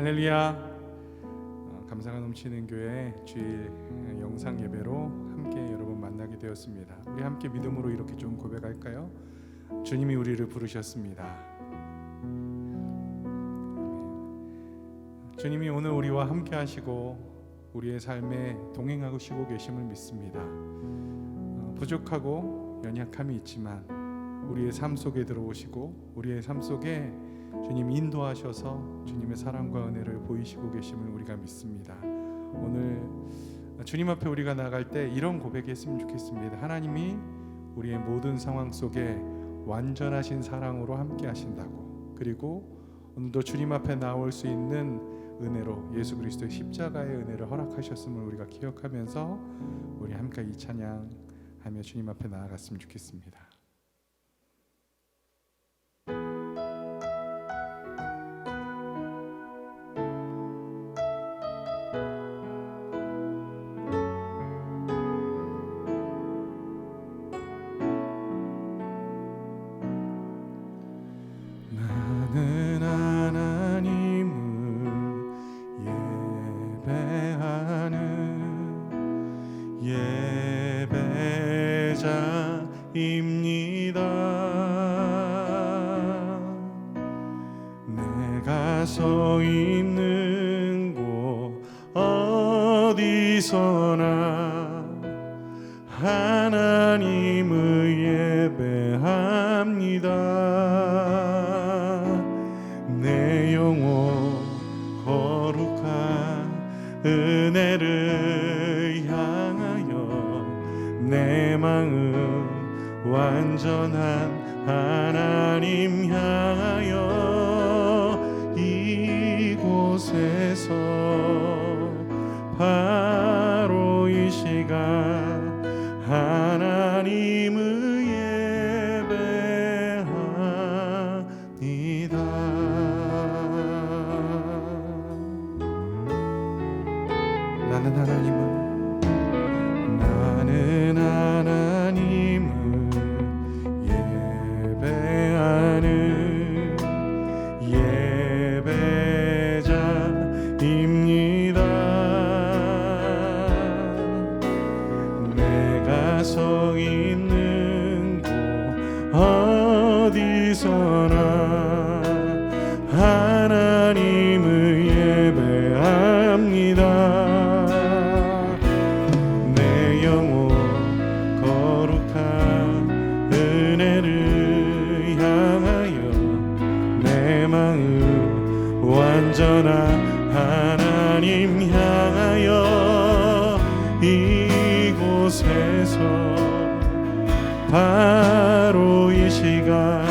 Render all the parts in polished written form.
할렐루야. 감사가 넘치는 교회 주일 영상 예배로 함께 여러분 만나게 되었습니다. 우리 함께 믿음으로 이렇게 좀 고백할까요? 주님이 우리를 부르셨습니다. 주님이 오늘 우리와 함께 하시고 우리의 삶에 동행하시고 계심을 믿습니다. 부족하고 연약함이 있지만 우리의 삶 속에 들어오시고 우리의 삶 속에 주님 인도하셔서 주님의 사랑과 은혜를 보이시고 계심을 우리가 믿습니다. 오늘 주님 앞에 우리가 나갈 때 이런 고백했으면 좋겠습니다. 하나님이 우리의 모든 상황 속에 완전하신 사랑으로 함께 하신다고, 그리고 오늘도 주님 앞에 나올 수 있는 은혜로 예수 그리스도의 십자가의 은혜를 허락하셨음을 우리가 기억하면서 우리 함께 이 찬양하며 주님 앞에 나아갔으면 좋겠습니다. 나는 하나님을 예배하는 예배자입니다. 내가 서 있는 곳 어디서나 하나님을 예배합니다. 내 영혼 거룩한 은혜를 향하여 내 마음 완전한 하나님 향하여 이곳에서 바로 이 시간 하나님을 나는 하나님을 예배하는 예배자입니다. 내가 서 있는 곳 어디서나 하나님을 예배합니다. 완전한 하나님 향하여 이곳에서 바로 이 시간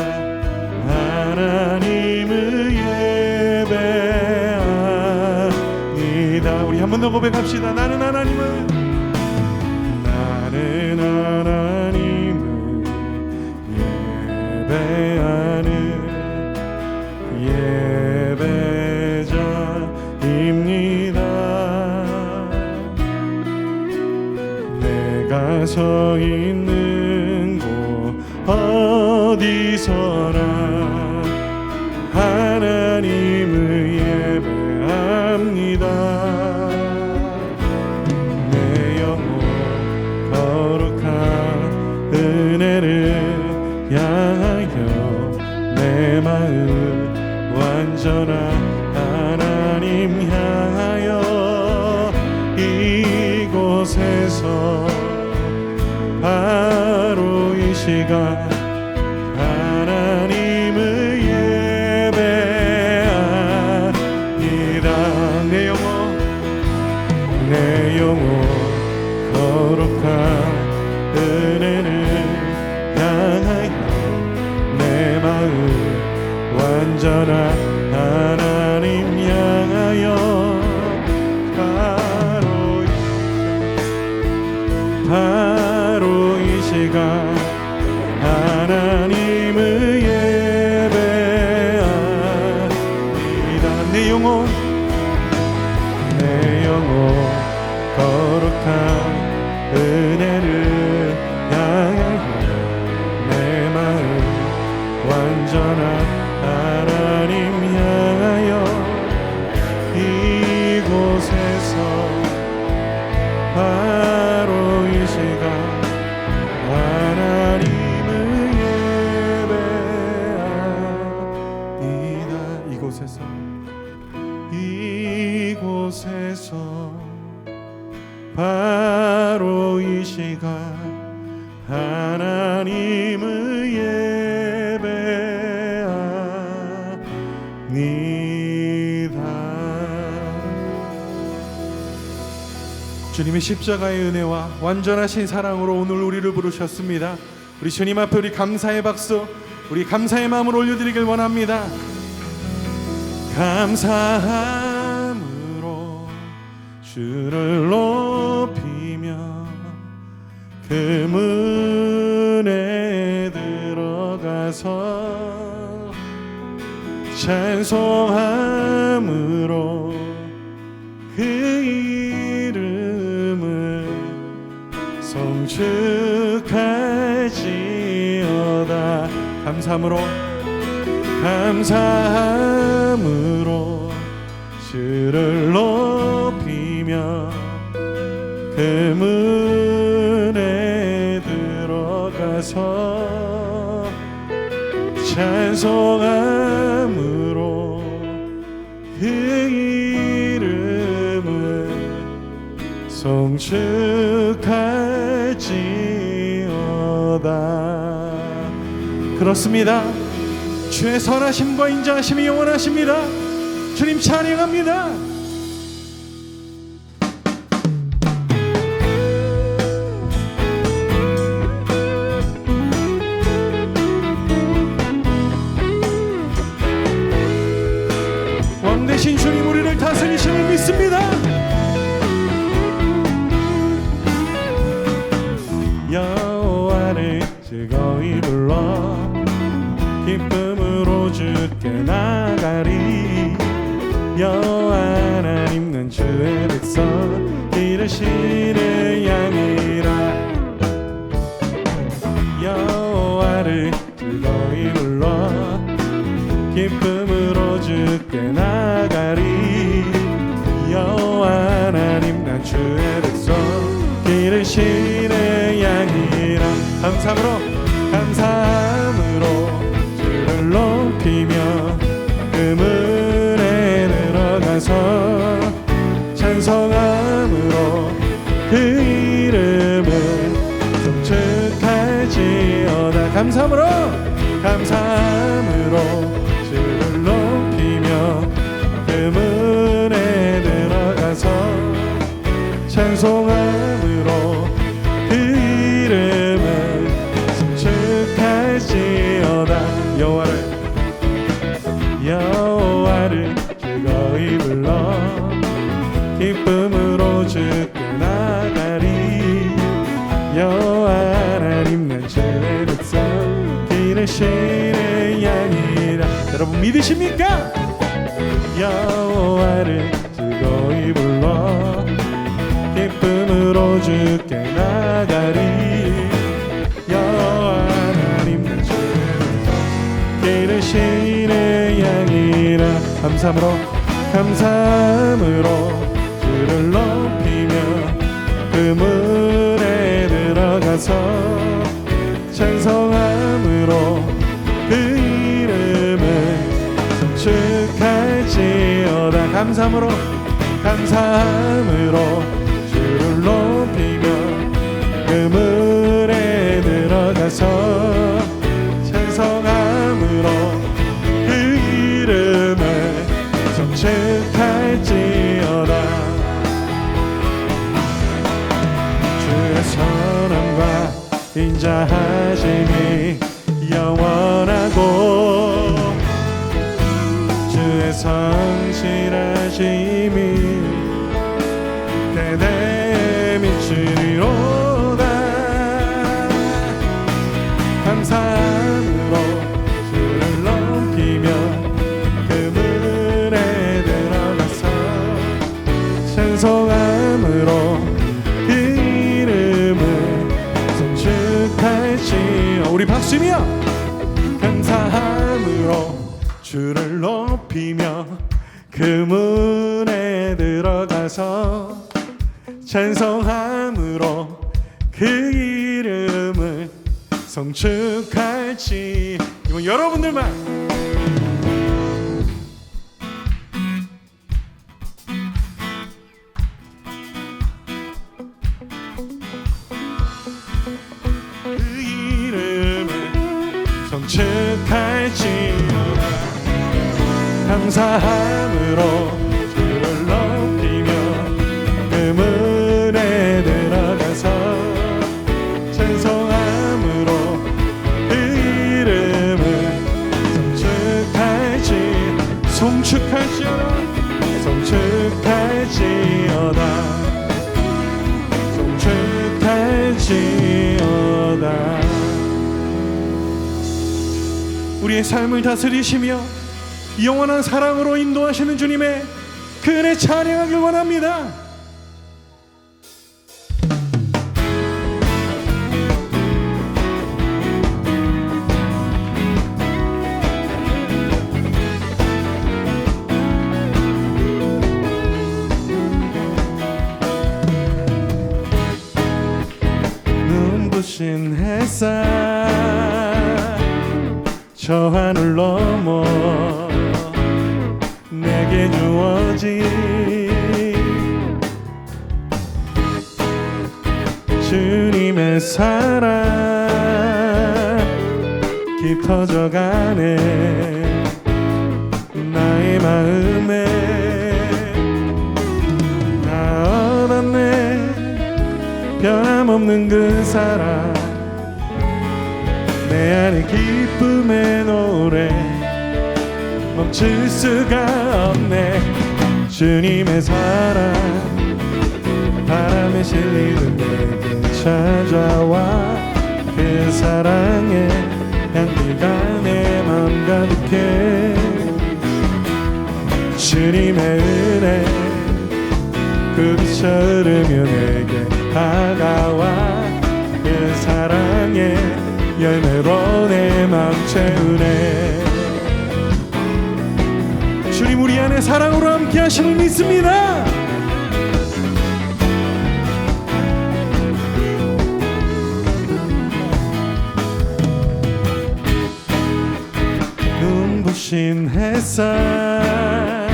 하나님을 예배합니다. 우리 한 번 더 고백합시다. 나는 하나님을 예배하는 예배자입니다. 내가 서 있는 곳 어디서나 하나님을 예배합니다. 내 영혼 거룩한 은혜를 향하여 내 마음 완전한 하나님 향하여 이곳에서 바로 이 시간 하나님을 예배합니다. 내 영혼 거룩한 은혜를 향하여 내 마음 완전한 하나님 향하여 바로 이 시간 하나님을 예배합니다. 내 영혼 거룩한 은혜를 향하여 내 마음 완전한 하나님 향하여 바로 이 시간 하나님을 예배합니다. 이곳에서 바로 이 시간 하나님을 예배합니다. 주님의 십자가의 은혜와 완전하신 사랑으로 오늘 우리를 부르셨습니다. 우리 주님 앞에 우리 감사의 박수, 우리 감사의 마음을 올려드리길 원합니다. 감사함으로 주를 높이며 그 문에 들어가서 찬송함으로 그 이름을 송축할지어다. 감사함으로 주를 높이며 그 문에 들어가서 찬송함으로 그 이름을 송축할지어다. 그렇습니다. 주의 선하심과 인자하심이 영원하십니다. 주님 찬양합니다. 왕 대신 주님 우리를 다스리심을 믿습니다. 여호와를 즐거이 불러 기쁨으로 주께 나가리. 여호와 하나님 난 주의 백성 기르시는 양이라. 여호와를 즐거이 불러 기쁨으로 주께 나가리. 여호와 하나님 난 주의 백성 기르시는 양이라. 감사함으로 주를 높이며 그 문에 들어가서 찬송함으로 그 이름을 송축할지어다. 감사함으로 주를 높이며 그 문에 들어가서 찬송함으로 그 이름을 송축할지어다. 여호와를 즐거이 불러 기쁨으로 주께 나가리. 여호와 하나님 난 주의 백성 기르시는 양이라. 여러분 믿으십니까? 여호와를 즐거이 불러 기쁨으로 주께 나가리. 여호와 하나님 난 주의 백성 기르시는 양이라. 감사함으로 주를 높이며 그 문에 들어가서 찬송함으로 그 이름을 송축할지어다. 감사함으로 주를 높이며 그 문에 들어가서 찬송함으로 그 이름을 송축할지어다. 주의 선함과 인자하심이 영원하고 주의 성실하심이 대대 미치리로다. 감사함으로 주를 높이며 그 문에 들어가서 찬송함으로 그 이름을 송축할지어다. 우리 박수며 감사함으로 주를 높이며 그 문에 들어가서 찬송함으로 그 이름을 성축할지. 이건 여러분들만. 성축할지어다. 감사함으로 주를 높이며 그 문에 들어가서 찬송함으로 그 이름을 성축할지어다. 성축할지어다. 성축할지어다. 우리의 삶을 다스리시며 영원한 사랑으로 인도하시는 주님의 그 은혜 찬양하길 원합니다. 눈부신 햇살 저 하늘 넘어 내게 주어진 주님의 사랑 깊어져가네. 나의 마음에 나 얻었네. 변함없는 그 사랑 내 안에 기쁨의 노래 멈출 수가 없네. 주님의 사랑 바람에 실리는 내게 찾아와 그 사랑의 향기가 내 맘 가득해. 주님의 은혜 그 빛이 흐르며 내게 다가와 그 사랑의 열매로 내 맘 채우네. 주님 우리 안에 사랑으로 함께 하심을 믿습니다. 눈부신 햇살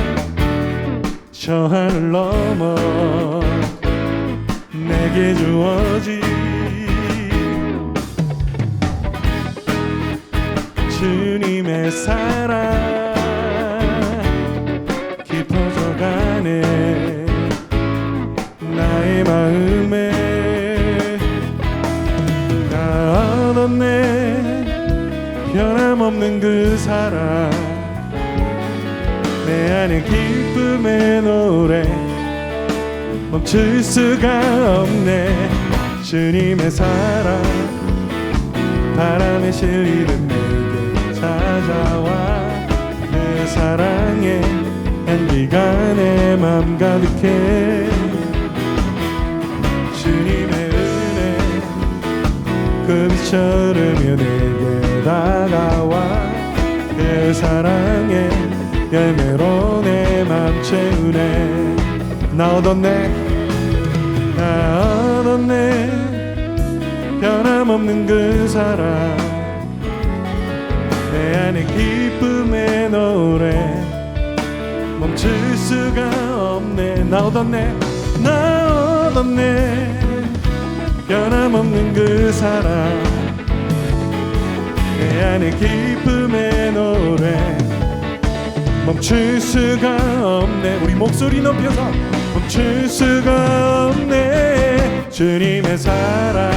저 하늘 넘어 내게 주어진 주님의 사랑 깊어져가네. 나의 마음에 나 얻었네. 변함없는 그 사랑 내 안에 기쁨의 노래 멈출 수가 없네. 주님의 사랑 바람에 실리는 내게 찾아와 그 사랑의 향기가 내 맘 가득해. 주님의 은혜 그 빛이 흐르며 내게 다가와 그 사랑의 열매로 내 맘 채우네. 나 얻었네. 나 얻었네. 변함없는 그 사랑 내 안에 기쁨의 노래 멈출 수가 없네. 나 얻었네. 나 얻었네. 변함없는 그 사랑 내 안에 기쁨의 노래 멈출 수가 없네. 우리 목소리 높여서 멈출 수가 없네. 주님의 사랑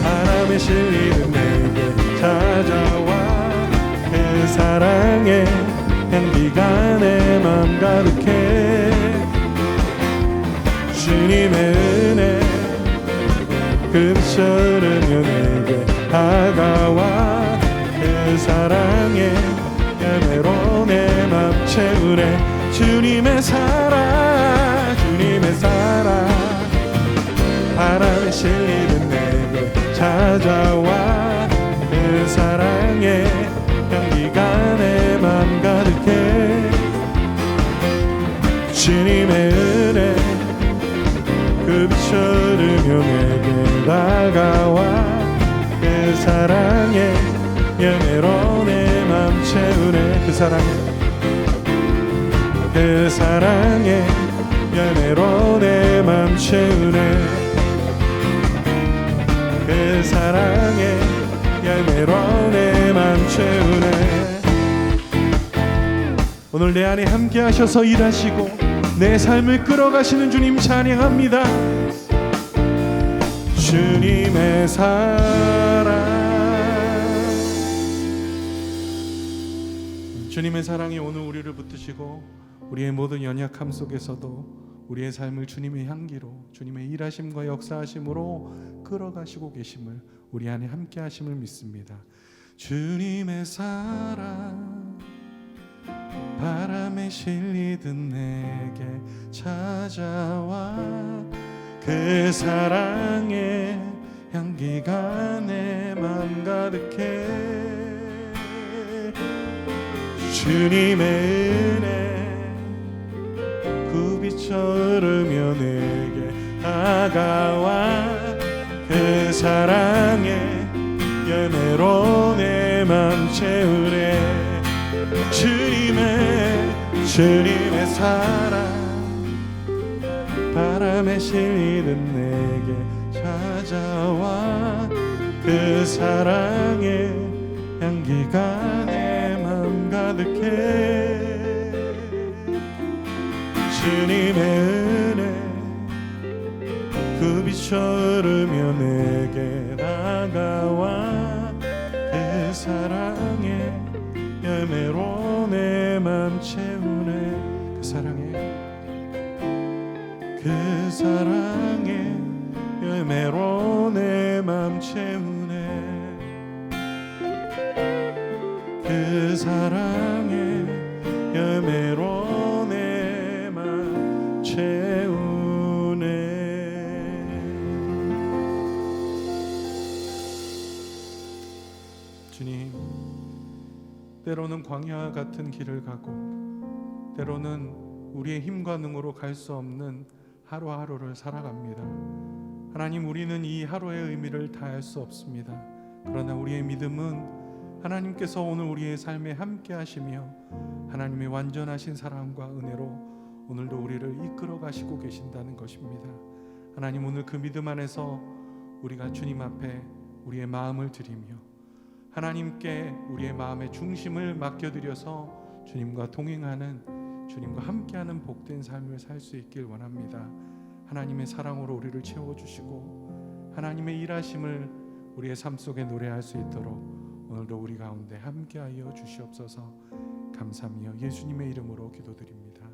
바람에 실리는 내게 찾아와 그 사랑의 향기가 내 맘 가득해. 주님의 은혜 그 빛이 흐르며 내게 다가와 그 사랑의 열매로 내 맘 채우네. 주님의 사랑 주님의 사랑 바람에 실리는 내게 찾아와 그 사랑의 향기가 내 맘 가득해. 주님의 은혜 그 빛처럼 내게 다가와 그 사랑에 열매로 내 맘 채우네. 그 사랑에 열매로 내 맘 채우네. 그 사랑에 열매로 내 맘 채우네. 오늘 내 안에 함께 하셔서 일하시고 내 삶을 끌어가시는 주님 찬양합니다. 주님의 사랑, 주님의 사랑이 오늘 우리를 붙드시고 우리의 모든 연약함 속에서도 우리의 삶을 주님의 향기로, 주님의 일하심과 역사하심으로 끌어가시고 계심을, 우리 안에 함께 하심을 믿습니다. 주님의 사랑 바람에 실리듯 내게 찾아와 그 사랑의 향기가 내 맘 가득해. 주님의 은혜 그 빛처럼 내게 다가와 그 사랑의 열매로 내 맘 채우네. 주님의 사랑 바람에 실리듯 내게 찾아와 그 사랑의 향기가 내 맘 가득해. 주님의 은혜 그 빛처럼 내게 다가와 그 사랑의 열매로 내 맘 채우네. 그 사랑의 열매로 내 맘 채우네. 그 사랑의 열매로 내 맘 채우네. 주님, 때로는 광야 같은 길을 가고 때로는 우리의 힘과 능으로 갈 수 없는 하루하루를 살아갑니다. 하나님, 우리는 이 하루의 의미를 다 알 수 없습니다. 그러나 우리의 믿음은 하나님께서 오늘 우리의 삶에 함께 하시며 하나님의 완전하신 사랑과 은혜로 오늘도 우리를 이끌어 가시고 계신다는 것입니다. 하나님, 오늘 그 믿음 안에서 우리가 주님 앞에 우리의 마음을 드리며 하나님께 우리의 마음의 중심을 맡겨드려서 주님과 동행하는, 주님과 함께하는 복된 삶을 살 수 있길 원합니다. 하나님의 사랑으로 우리를 채워주시고 하나님의 일하심을 우리의 삶 속에 노래할 수 있도록 오늘도 우리 가운데 함께하여 주시옵소서. 감사하며 예수님의 이름으로 기도드립니다.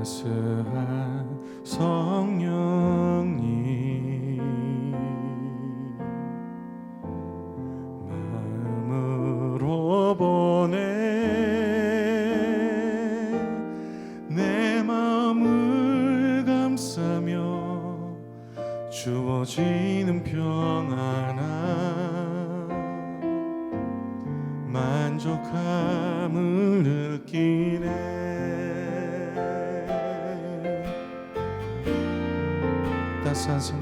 따스한 성령님 마음으로 보내 내 마음을 감싸며 주어지는 평안함 만족함을 느끼네. 따스한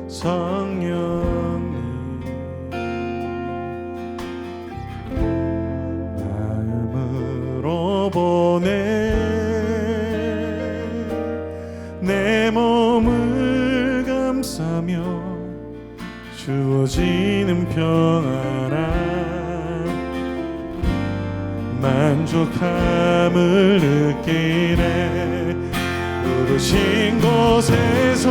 성령님 마음으로 보내 내 몸을 감싸며 주어지는 평안함 만족함을 느끼네. 부르신 곳에서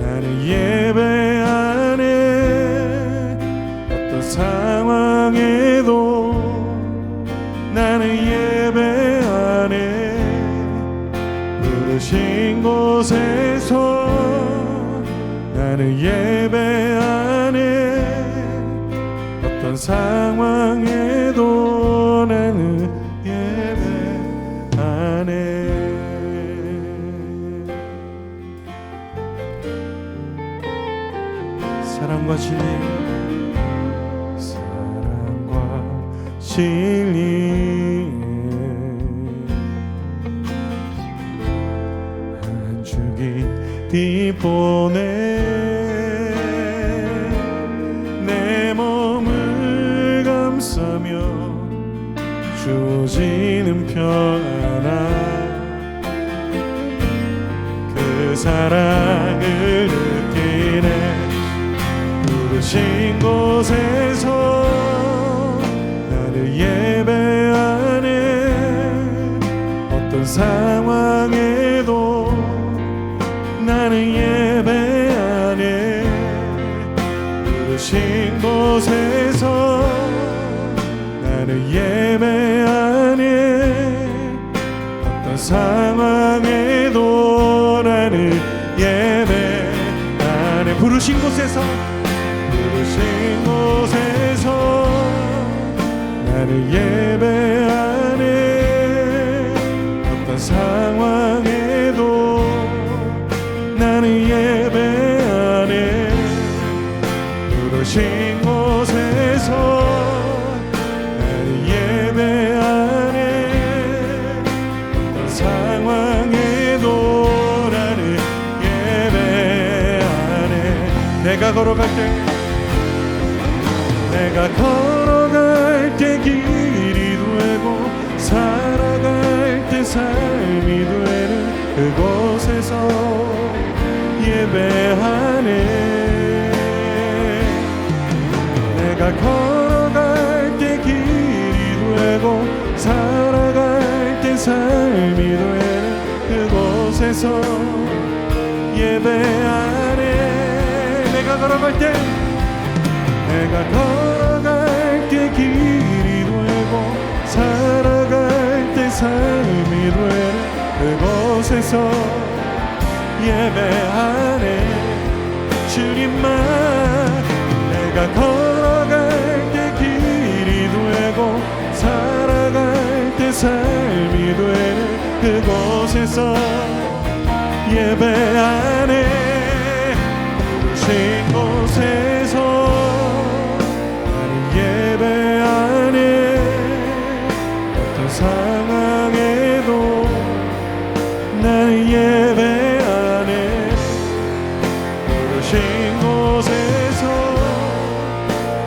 나는 예배하네. 어떤 상황에도 나는 예배하네. 부르신 곳에서 나는 예배하네. 어떤 상황에도 나는 예배하네. 사랑과 진리, 사랑과 진리, 한 줄기 빛 보내 내 몸을 감싸며 주어지는 평안아. 그 사랑을 느끼네. 부르신 곳에서 나를 예배하네. 어떤 상황에도 나는 예배하네. 부르신 곳에서 나는 예배하네. 어떤 상황에도 나는 예배하네. 부르신 곳에서 나를 예배하네. 어떤 상황에도 나는 예배하네. 부르신 곳에서 나를 예배하네. 어떤 상황에도 나를 예배하네. 내가 걸어갈 때 길이 되고 살아갈 때 삶이 되는 그곳에서 예배하네. 내가 걸어갈 때 길이 되고 살아갈 때 삶이 되는 그곳에서 예배하네. 내가 걸어갈 때 길이 되고 살아갈 때 삶이 되는 그곳에서 예배하네. 주님만. 내가 걸어갈 때 길이 되고 살아갈 때 삶이 되는 그곳에서 예배하네. 부르신 곳에서 예배하네. 어떤 상황에도 나는 예배하네. 부르신 곳에서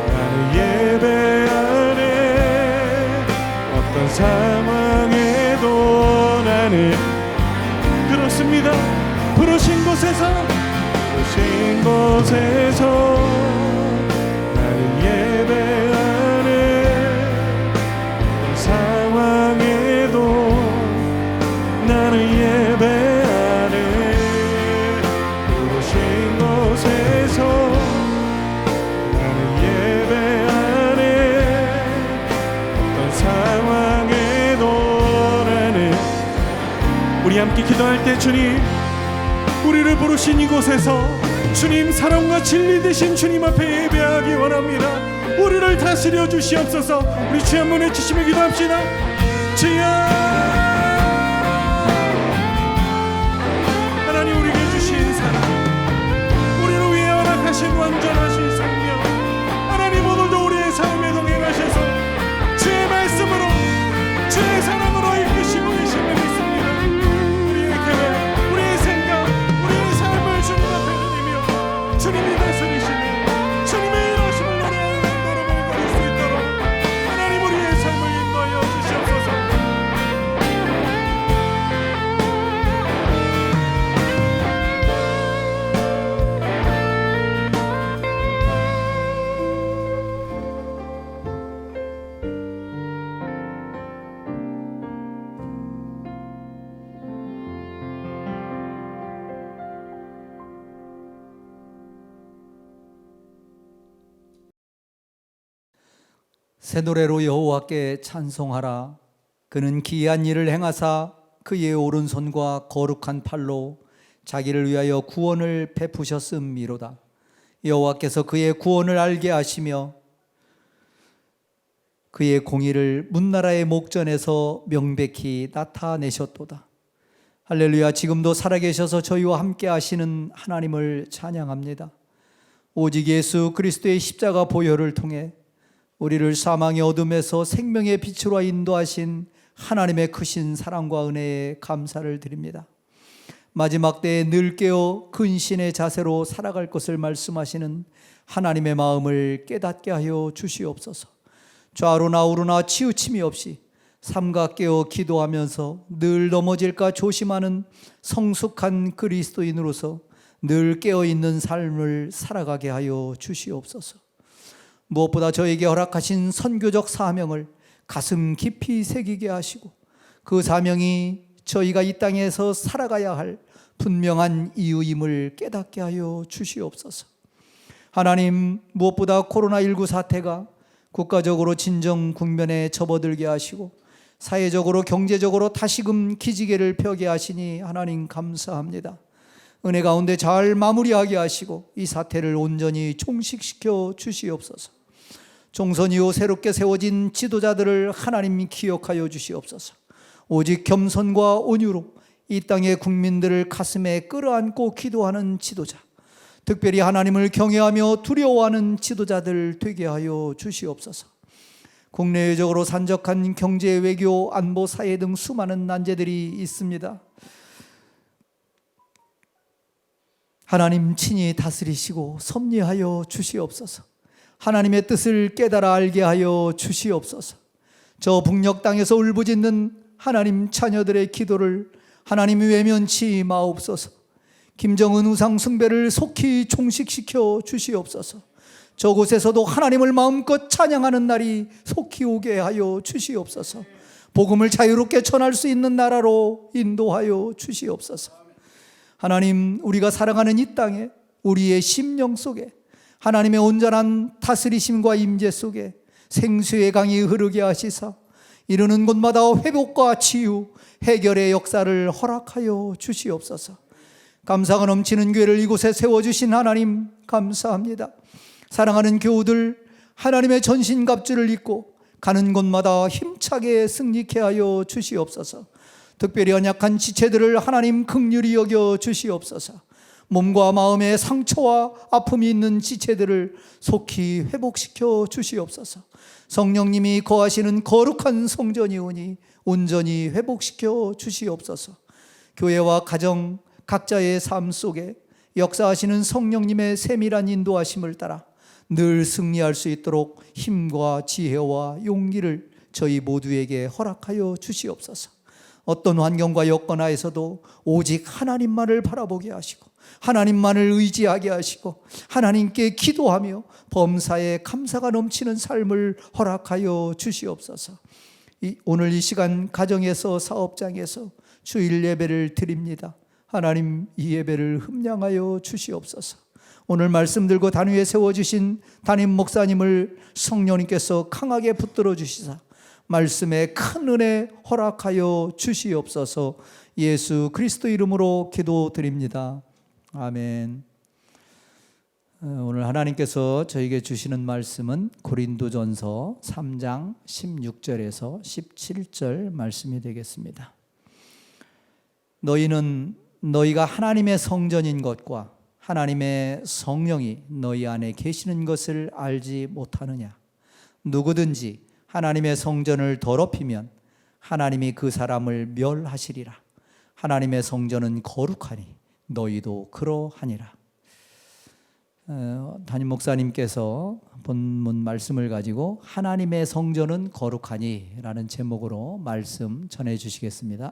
나는 예배하네. 어떤 상황에도 나는 그렇습니다. 부르신 곳에서 나는 예배하네. 상황에도 나는 예배하네. 부르신 곳에서 나는 예배하네. 어떤 상황에도 나는. 우리 함께 기도할 때 주님, 우리를 부르신 이곳에서 주님 사랑과 진리 되신 주님 앞에 예배하기 원합니다. 우리를 다스려 주시옵소서. 우리 주여 한번 외치시며 기도합시다. 주여, 하나님 우리에게 주신 사랑, 우리를 위해 허락하신 완전하신 생명, 하나님 오늘도 우리의 삶에 동행하셔서 주의 말씀으로 주의 사랑으로 이끄시고 계심을 믿습니다. 우리의 계획, 우리의 생각, 우리의 삶을 주님 앞에 드리며 주님이 다스리시는 주님의 일하심을 노래하는 걸음을 걸을 수 있도록 하나님 우리의 삶을 인도하여 주시옵소서. 새 노래로 여호와께 찬송하라. 그는 기이한 일을 행하사 그의 오른손과 거룩한 팔로 자기를 위하여 구원을 베푸셨음이로다. 여호와께서 그의 구원을 알게 하시며 그의 공의를 문나라의 목전에서 명백히 나타내셨도다. 할렐루야. 지금도 살아계셔서 저희와 함께 하시는 하나님을 찬양합니다. 오직 예수 그리스도의 십자가 보혈을 통해 우리를 사망의 어둠에서 생명의 빛으로 인도하신 하나님의 크신 사랑과 은혜에 감사를 드립니다. 마지막 때에 늘 깨어 근신의 자세로 살아갈 것을 말씀하시는 하나님의 마음을 깨닫게 하여 주시옵소서. 좌로나 우로나 치우침이 없이 삼각깨어 기도하면서 늘 넘어질까 조심하는 성숙한 그리스도인으로서 늘 깨어있는 삶을 살아가게 하여 주시옵소서. 무엇보다 저에게 허락하신 선교적 사명을 가슴 깊이 새기게 하시고 그 사명이 저희가 이 땅에서 살아가야 할 분명한 이유임을 깨닫게 하여 주시옵소서. 하나님, 무엇보다 코로나19 사태가 국가적으로 진정 국면에 접어들게 하시고 사회적으로 경제적으로 다시금 기지개를 펴게 하시니 하나님 감사합니다. 은혜 가운데 잘 마무리하게 하시고 이 사태를 온전히 종식시켜 주시옵소서. 종선 이후 새롭게 세워진 지도자들을 하나님 기억하여 주시옵소서. 오직 겸손과 온유로 이 땅의 국민들을 가슴에 끌어안고 기도하는 지도자, 특별히 하나님을 경외하며 두려워하는 지도자들 되게 하여 주시옵소서. 국내외적으로 산적한 경제, 외교, 안보, 사회 등 수많은 난제들이 있습니다. 하나님 친히 다스리시고 섭리하여 주시옵소서. 하나님의 뜻을 깨달아 알게 하여 주시옵소서. 저 북녘 땅에서 울부짖는 하나님 자녀들의 기도를 하나님이 외면치 마옵소서. 김정은 우상 숭배를 속히 종식시켜 주시옵소서. 저곳에서도 하나님을 마음껏 찬양하는 날이 속히 오게 하여 주시옵소서. 복음을 자유롭게 전할 수 있는 나라로 인도하여 주시옵소서. 하나님, 우리가 살아가는 이 땅에 우리의 심령 속에 하나님의 온전한 다스리심과 임재 속에 생수의 강이 흐르게 하시사 이르는 곳마다 회복과 치유, 해결의 역사를 허락하여 주시옵소서. 감사가 넘치는 교회를 이곳에 세워주신 하나님 감사합니다. 사랑하는 교우들, 하나님의 전신갑주를 입고 가는 곳마다 힘차게 승리케 하여 주시옵소서. 특별히 연약한 지체들을 하나님 긍휼히 여겨 주시옵소서. 몸과 마음에 상처와 아픔이 있는 지체들을 속히 회복시켜 주시옵소서. 성령님이 거하시는 거룩한 성전이오니 온전히 회복시켜 주시옵소서. 교회와 가정 각자의 삶 속에 역사하시는 성령님의 세밀한 인도하심을 따라 늘 승리할 수 있도록 힘과 지혜와 용기를 저희 모두에게 허락하여 주시옵소서. 어떤 환경과 여건 하에서도 오직 하나님만을 바라보게 하시고 하나님만을 의지하게 하시고 하나님께 기도하며 범사에 감사가 넘치는 삶을 허락하여 주시옵소서. 오늘 이 시간 가정에서 사업장에서 주일 예배를 드립니다. 하나님, 이 예배를 흠량하여 주시옵소서. 오늘 말씀 들고 단위에 세워주신 담임 목사님을 성령님께서 강하게 붙들어 주시사 말씀에 큰 은혜 허락하여 주시옵소서. 예수 그리스도 이름으로 기도드립니다. 아멘. 오늘 하나님께서 저에게 주시는 말씀은 고린도전서 3장 16절에서 17절 말씀이 되겠습니다. 너희는 너희가 하나님의 성전인 것과 하나님의 성령이 너희 안에 계시는 것을 알지 못하느냐? 누구든지 하나님의 성전을 더럽히면 하나님이 그 사람을 멸하시리라. 하나님의 성전은 거룩하니 너희도 그러하니라. 담임 목사님께서 본문 말씀을 가지고 하나님의 성전은 거룩하니 라는 제목으로 말씀 전해 주시겠습니다.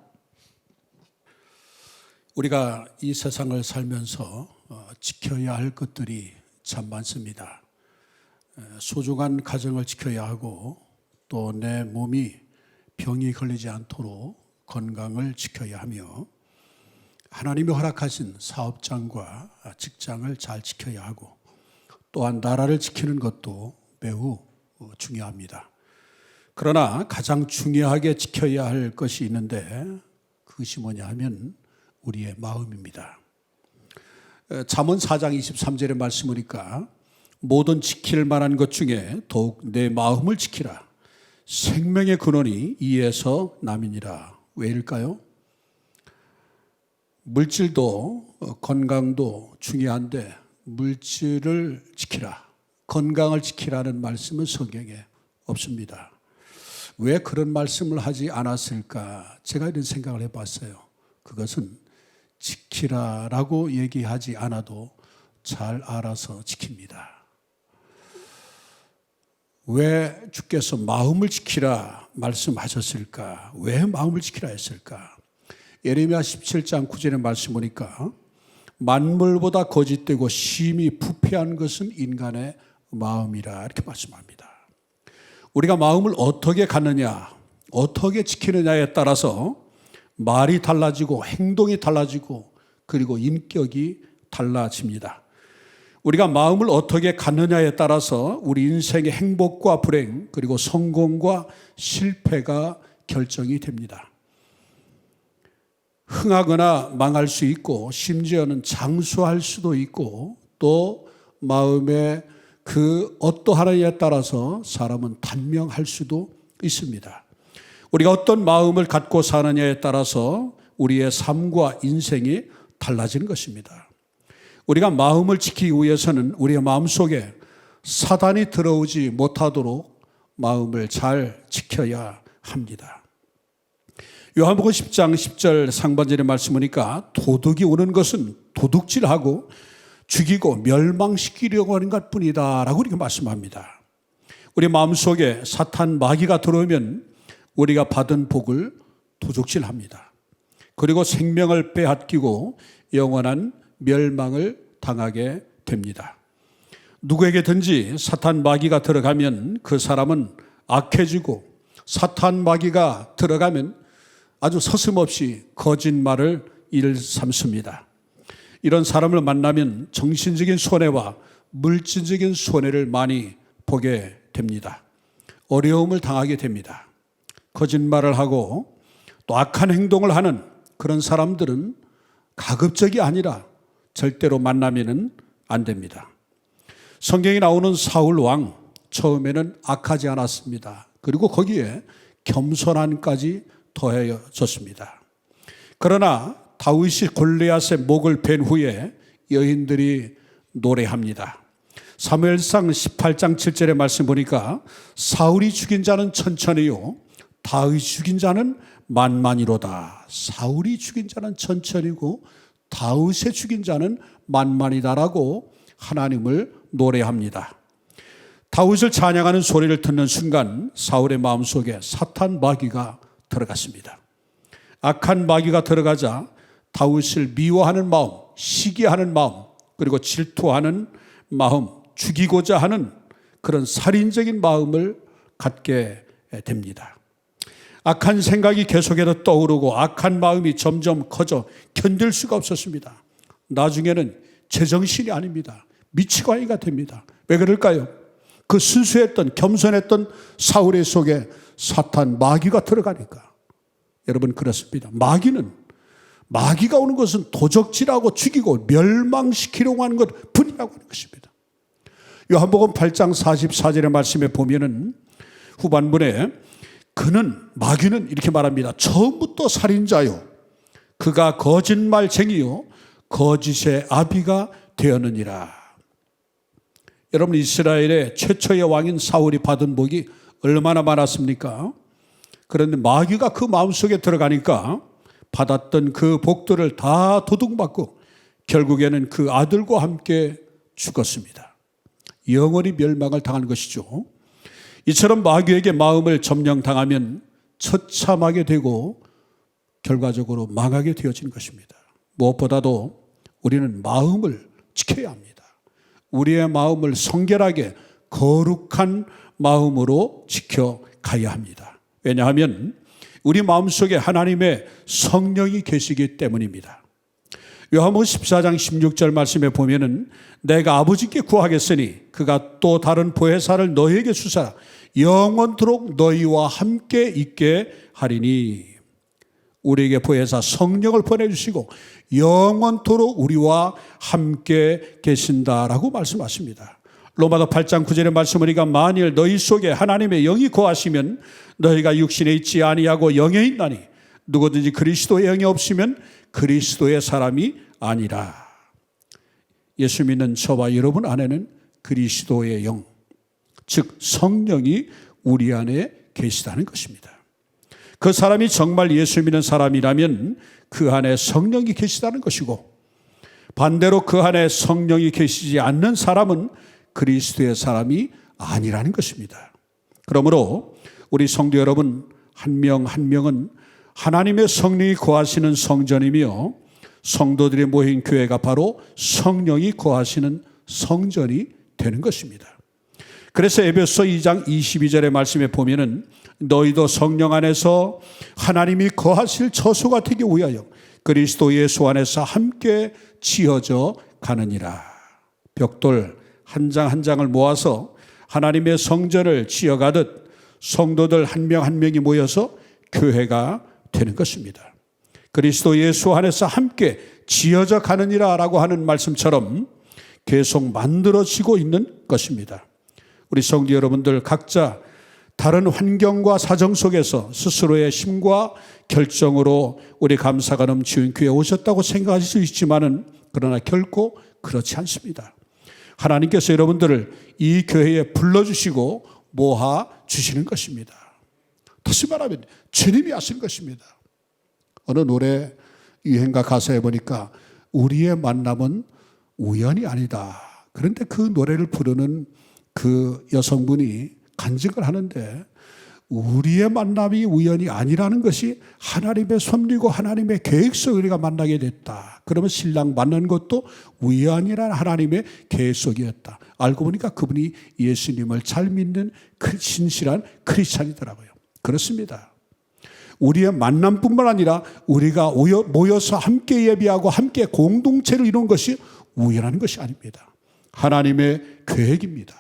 우리가 이 세상을 살면서 지켜야 할 것들이 참 많습니다. 소중한 가정을 지켜야 하고 또 내 몸이 병이 걸리지 않도록 건강을 지켜야 하며 하나님이 허락하신 사업장과 직장을 잘 지켜야 하고 또한 나라를 지키는 것도 매우 중요합니다. 그러나 가장 중요하게 지켜야 할 것이 있는데 그것이 뭐냐 하면 우리의 마음입니다. 잠언 4장 23절의 말씀 보니까 모든 지킬 만한 것 중에 더욱 내 마음을 지키라. 생명의 근원이 이에서 남이니라. 왜일까요? 물질도 건강도 중요한데 물질을 지키라, 건강을 지키라는 말씀은 성경에 없습니다. 왜 그런 말씀을 하지 않았을까? 제가 이런 생각을 해봤어요. 그것은 지키라라고 얘기하지 않아도 잘 알아서 지킵니다. 왜 주께서 마음을 지키라 말씀하셨을까? 왜 마음을 지키라 했을까? 예레미야 17장 9절의 말씀 보니까 만물보다 거짓되고 심히 부패한 것은 인간의 마음이라 이렇게 말씀합니다. 우리가 마음을 어떻게 갖느냐, 어떻게 지키느냐에 따라서 말이 달라지고 행동이 달라지고 그리고 인격이 달라집니다. 우리가 마음을 어떻게 갖느냐에 따라서 우리 인생의 행복과 불행 그리고 성공과 실패가 결정이 됩니다. 흥하거나 망할 수 있고 심지어는 장수할 수도 있고 또 마음의 그 어떠하느냐에 따라서 사람은 단명할 수도 있습니다. 우리가 어떤 마음을 갖고 사느냐에 따라서 우리의 삶과 인생이 달라지는 것입니다. 우리가 마음을 지키기 위해서는 우리의 마음속에 사단이 들어오지 못하도록 마음을 잘 지켜야 합니다. 요한복음 10장 10절 상반절의 말씀 보니까 도둑이 오는 것은 도둑질하고 죽이고 멸망시키려고 하는 것뿐이다 라고 이렇게 말씀합니다. 우리 마음속에 사탄 마귀가 들어오면 우리가 받은 복을 도둑질합니다. 그리고 생명을 빼앗기고 영원한 멸망을 당하게 됩니다. 누구에게든지 사탄 마귀가 들어가면 그 사람은 악해지고 사탄 마귀가 들어가면 아주 서슴없이 거짓말을 일삼습니다. 이런 사람을 만나면 정신적인 손해와 물질적인 손해를 많이 보게 됩니다. 어려움을 당하게 됩니다. 거짓말을 하고 또 악한 행동을 하는 그런 사람들은 가급적이 아니라 절대로 만나면은 안 됩니다. 성경에 나오는 사울 왕 처음에는 악하지 않았습니다. 그리고 거기에 겸손함까지 더해졌습니다. 그러나 다윗이 골리앗의 목을 벤 후에 여인들이 노래합니다. 사무엘상 18장 7절의 말씀 보니까 사울이 죽인 자는 천천히요 다윗이 죽인 자는 만만이로다. 사울이 죽인 자는 천천히고 다윗의 죽인 자는 만만이다라고 하나님을 노래합니다. 다윗을 찬양하는 소리를 듣는 순간 사울의 마음속에 사탄 마귀가 들어갔습니다. 악한 마귀가 들어가자 다윗을 미워하는 마음, 시기하는 마음, 그리고 질투하는 마음, 죽이고자 하는 그런 살인적인 마음을 갖게 됩니다. 악한 생각이 계속해서 떠오르고 악한 마음이 점점 커져 견딜 수가 없었습니다. 나중에는 제정신이 아닙니다. 미치광이가 됩니다. 왜 그럴까요? 그 순수했던 겸손했던 사울의 속에 사탄 마귀가 들어가니까. 여러분 그렇습니다. 마귀가 오는 것은 도적질하고 죽이고 멸망시키려고 하는 것 뿐이라고 하는 것입니다. 요한복음 8장 44절의 말씀에 보면은 후반부에 마귀는 이렇게 말합니다. 처음부터 살인자요 그가 거짓말쟁이요 거짓의 아비가 되었느니라. 여러분 이스라엘의 최초의 왕인 사울이 받은 복이 얼마나 많았습니까? 그런데 마귀가 그 마음속에 들어가니까 받았던 그 복들을 다 도둑받고 결국에는 그 아들과 함께 죽었습니다. 영원히 멸망을 당한 것이죠. 이처럼 마귀에게 마음을 점령당하면 처참하게 되고 결과적으로 망하게 되어진 것입니다. 무엇보다도 우리는 마음을 지켜야 합니다. 우리의 마음을 성결하게 거룩한 마음으로 지켜가야 합니다. 왜냐하면 우리 마음속에 하나님의 성령이 계시기 때문입니다. 요한복음 14장 16절 말씀에 보면은 내가 아버지께 구하겠으니 그가 또 다른 보혜사를 너희에게 주사 영원토록 너희와 함께 있게 하리니. 우리에게 보혜사 성령을 보내주시고 영원토록 우리와 함께 계신다라고 말씀하십니다. 로마서 8장 9절의 말씀을 만일 너희 속에 하나님의 영이 거하시면 너희가 육신에 있지 아니하고 영에 있나니 누구든지 그리스도의 영이 없으면 그리스도의 사람이 아니라. 예수 믿는 저와 여러분 안에는 그리스도의 영, 즉 성령이 우리 안에 계시다는 것입니다. 그 사람이 정말 예수 믿는 사람이라면 그 안에 성령이 계시다는 것이고, 반대로 그 안에 성령이 계시지 않는 사람은 그리스도의 사람이 아니라는 것입니다. 그러므로 우리 성도 여러분 한 명 한 명은 하나님의 성령이 거하시는 성전이며, 성도들이 모인 교회가 바로 성령이 거하시는 성전이 되는 것입니다. 그래서 에베소 2장 22절의 말씀에 보면은 너희도 성령 안에서 하나님이 거하실 처소가 되기 위하여 그리스도 예수 안에서 함께 지어져 가느니라. 벽돌 한 장 한 장을 모아서 하나님의 성전을 지어가듯 성도들 한 명 한 명이 모여서 교회가 되는 것입니다. 그리스도 예수 안에서 함께 지어져 가느니라 라고 하는 말씀처럼 계속 만들어지고 있는 것입니다. 우리 성도 여러분들 각자 다른 환경과 사정 속에서 스스로의 힘과 결정으로 우리 감사가 넘치는 교회에 오셨다고 생각하실 수 있지만은 그러나 결코 그렇지 않습니다. 하나님께서 여러분들을 이 교회에 불러주시고 모아주시는 것입니다. 다시 말하면 주님이 하신 것입니다. 어느 노래 유행가 가사에 보니까 우리의 만남은 우연이 아니다. 그런데 그 노래를 부르는 그 여성분이 간증을 하는데 우리의 만남이 우연이 아니라는 것이 하나님의 섭리고 하나님의 계획 속에 우리가 만나게 됐다. 그러면 신랑 만난 것도 우연이라는 하나님의 계획 속이었다. 알고 보니까 그분이 예수님을 잘 믿는 신실한 크리스찬이더라고요. 그렇습니다. 우리의 만남뿐만 아니라 우리가 모여서 함께 예배하고 함께 공동체를 이루는 것이 우연한 것이 아닙니다. 하나님의 계획입니다.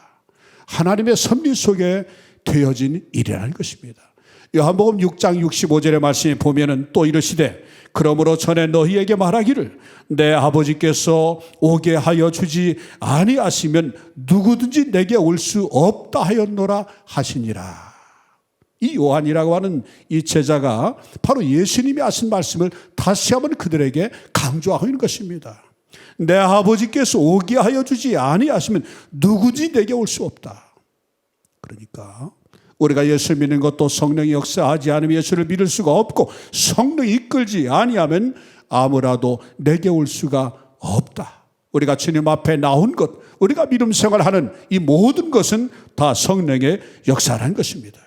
하나님의 섭리 속에 되어진 일이라는 것입니다. 요한복음 6장 65절의 말씀에 보면은 또 이르시되 그러므로 전에 너희에게 말하기를 내 아버지께서 오게 하여 주지 아니하시면 누구든지 내게 올 수 없다 하였노라 하시니라. 이 요한이라고 하는 이 제자가 바로 예수님이 하신 말씀을 다시 한번 그들에게 강조하고 있는 것입니다. 내 아버지께서 오게 하여 주지 아니하시면 누구든지 내게 올 수 없다. 그러니까 우리가 예수 믿는 것도 성령이 역사하지 않으면 예수를 믿을 수가 없고 성령이 이끌지 아니하면 아무라도 내게 올 수가 없다. 우리가 주님 앞에 나온 것, 우리가 믿음 생활하는 이 모든 것은 다 성령의 역사라는 것입니다.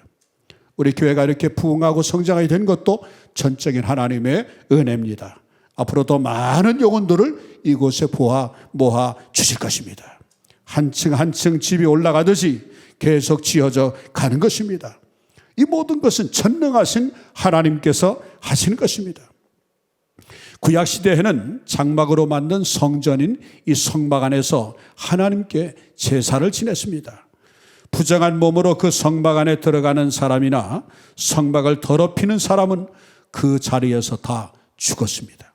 우리 교회가 이렇게 부흥하고 성장하게 된 것도 전적인 하나님의 은혜입니다. 앞으로 더 많은 영혼들을 이곳에 모아 주실 것입니다. 한층 한층 집이 올라가듯이 계속 지어져 가는 것입니다. 이 모든 것은 전능하신 하나님께서 하시는 것입니다. 구약시대에는 장막으로 만든 성전인 이 성막 안에서 하나님께 제사를 지냈습니다. 부정한 몸으로 그 성막 안에 들어가는 사람이나 성막을 더럽히는 사람은 그 자리에서 다 죽었습니다.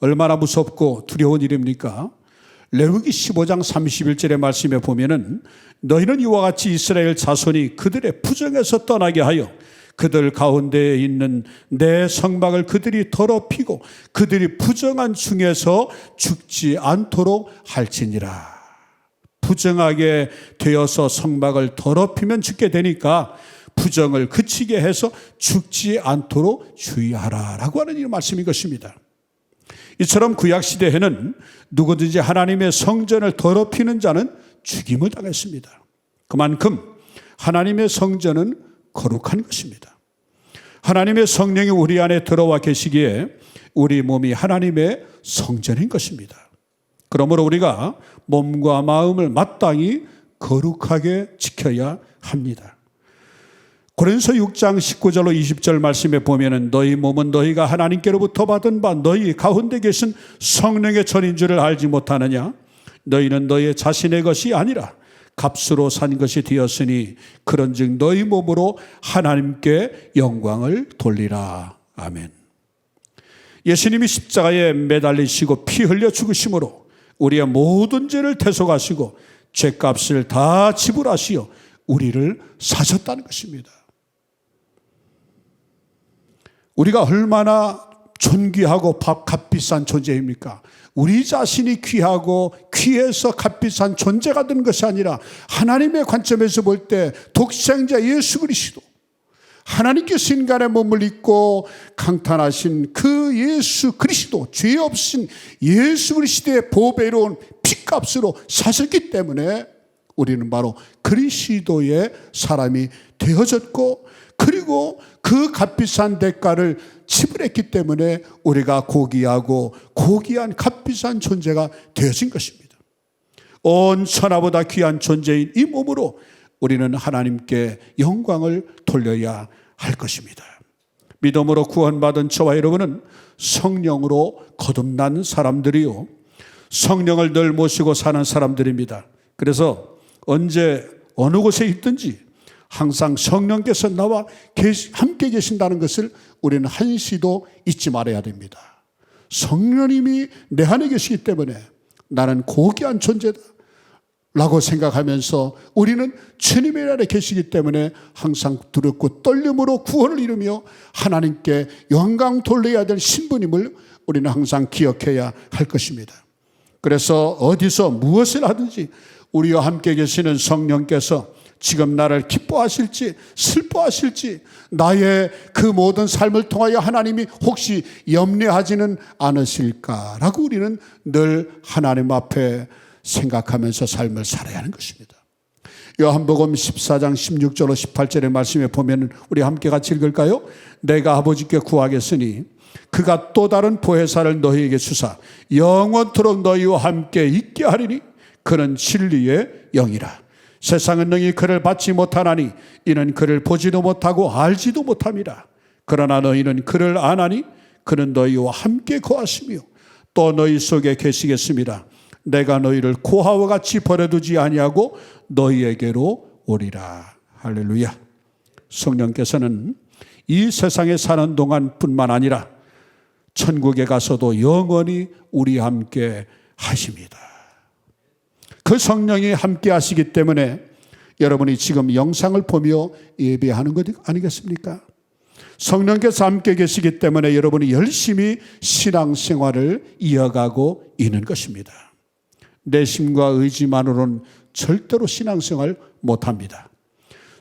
얼마나 무섭고 두려운 일입니까? 레위기 15장 31절의 말씀에 보면은 너희는 이와 같이 이스라엘 자손이 그들의 부정에서 떠나게 하여 그들 가운데에 있는 내 성막을 그들이 더럽히고 그들이 부정한 중에서 죽지 않도록 할지니라. 부정하게 되어서 성막을 더럽히면 죽게 되니까 부정을 그치게 해서 죽지 않도록 주의하라라고 하는 이 말씀인 것입니다. 이처럼 구약시대에는 누구든지 하나님의 성전을 더럽히는 자는 죽임을 당했습니다. 그만큼 하나님의 성전은 거룩한 것입니다. 하나님의 성령이 우리 안에 들어와 계시기에 우리 몸이 하나님의 성전인 것입니다. 그러므로 우리가 몸과 마음을 마땅히 거룩하게 지켜야 합니다. 고린도서 6장 19절로 20절 말씀에 보면은 너희 몸은 너희가 하나님께로부터 받은 바 너희 가운데 계신 성령의 전인 줄을 알지 못하느냐? 너희는 너희 자신의 것이 아니라 값으로 산 것이 되었으니 그런즉 너희 몸으로 하나님께 영광을 돌리라. 아멘. 예수님이 십자가에 매달리시고 피 흘려 죽으심으로 우리의 모든 죄를 대속하시고 죄값을 다 지불하시어 우리를 사셨다는 것입니다. 우리가 얼마나 존귀하고 값비싼 존재입니까? 우리 자신이 귀하고 귀해서 값비싼 존재가 된 것이 아니라 하나님의 관점에서 볼 때 독생자 예수 그리스도, 하나님께서 인간의 몸을 입고 강탄하신 그 예수 그리스도, 죄 없으신 예수 그리스도의 보배로운 피값으로 사셨기 때문에 우리는 바로 그리스도의 사람이 되어졌고, 그리고 그 값비싼 대가를 지불했기 때문에 우리가 고귀하고 고귀한 값비싼 존재가 되어진 것입니다. 온 천하보다 귀한 존재인 이 몸으로 우리는 하나님께 영광을 돌려야 할 것입니다. 믿음으로 구원받은 저와 여러분은 성령으로 거듭난 사람들이요, 성령을 늘 모시고 사는 사람들입니다. 그래서 언제 어느 곳에 있든지 항상 성령께서 나와 함께 계신다는 것을 우리는 한시도 잊지 말아야 됩니다. 성령님이 내 안에 계시기 때문에 나는 고귀한 존재다 라고 생각하면서 우리는 주님의 안에 계시기 때문에 항상 두렵고 떨림으로 구원을 이루며 하나님께 영광 돌려야 될 신분임을 우리는 항상 기억해야 할 것입니다. 그래서 어디서 무엇을 하든지 우리와 함께 계시는 성령께서 지금 나를 기뻐하실지 슬퍼하실지 나의 그 모든 삶을 통하여 하나님이 혹시 염려하지는 않으실까라고 우리는 늘 하나님 앞에 생각하면서 삶을 살아야 하는 것입니다. 요한복음 14장 16절로 18절의 말씀에 보면 우리 함께 같이 읽을까요? 내가 아버지께 구하겠으니 그가 또 다른 보혜사를 너희에게 주사 영원토록 너희와 함께 있게 하리니 그는 진리의 영이라. 세상은 능히 그를 받지 못하나니 이는 그를 보지도 못하고 알지도 못함이라. 그러나 너희는 그를 아나니 그는 너희와 함께 거하시며 또 너희 속에 계시겠습니다. 내가 너희를 고아와 같이 버려두지 아니하고 너희에게로 오리라. 할렐루야. 성령께서는 이 세상에 사는 동안뿐만 아니라 천국에 가서도 영원히 우리와 함께 하십니다. 그 성령이 함께 하시기 때문에 여러분이 지금 영상을 보며 예배하는 것 아니겠습니까? 성령께서 함께 계시기 때문에 여러분이 열심히 신앙생활을 이어가고 있는 것입니다. 내심과 의지만으로는 절대로 신앙생활 못합니다.